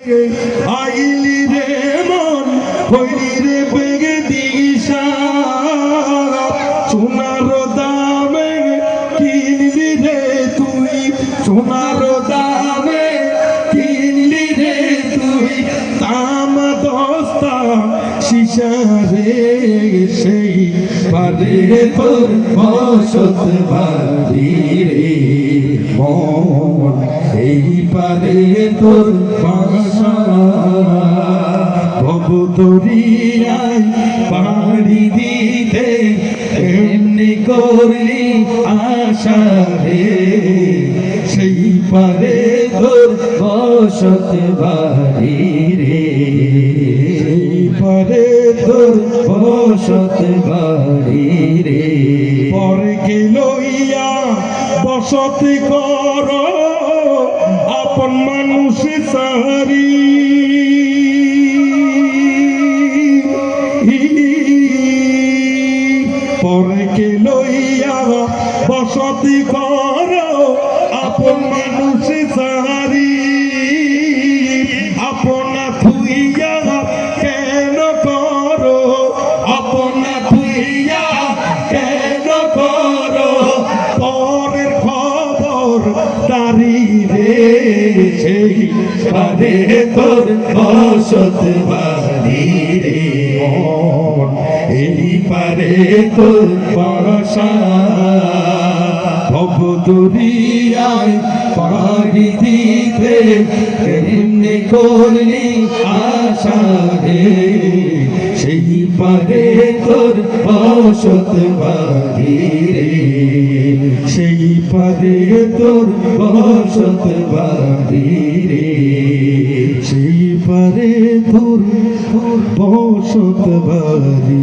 আইলি রে মন হইলি রে বেগে দিশা সোনার দামে কিনলি রে তুই সোনার দামে কিনলি রে তুই দাম দস্তা শিশা রে সেই পারে তোর বসত বাড়ি রে মন এই পারে তোর বাসা ভবদরিয়ায় পাড়ি দিতে এমনি করলি আশা রে সেই পারে তোর বসত বাড়ি রে সেই পারে তোর বসত বাড়ি রে পরকে লইয়া বসতি কর আপন মানুষ সারি পরকে লইয়া বসতি কর আপন মানুষ সারি আপনা থুইয়া কেন করো আপনা থুইয়া কেন করো পরের খবর দাঁড়ি রে সেই পারে তোর বসত বাড়ি রে এই পারে তোর বাসা ভবদরিয়ায় পাড়ি দিতে এমনি করলি আশা রে সেই পারে তোর বসত বাড়ি রে সেই পারে তোর বসত বাড়ি রে সেই পারে তোর বসত বাড়ি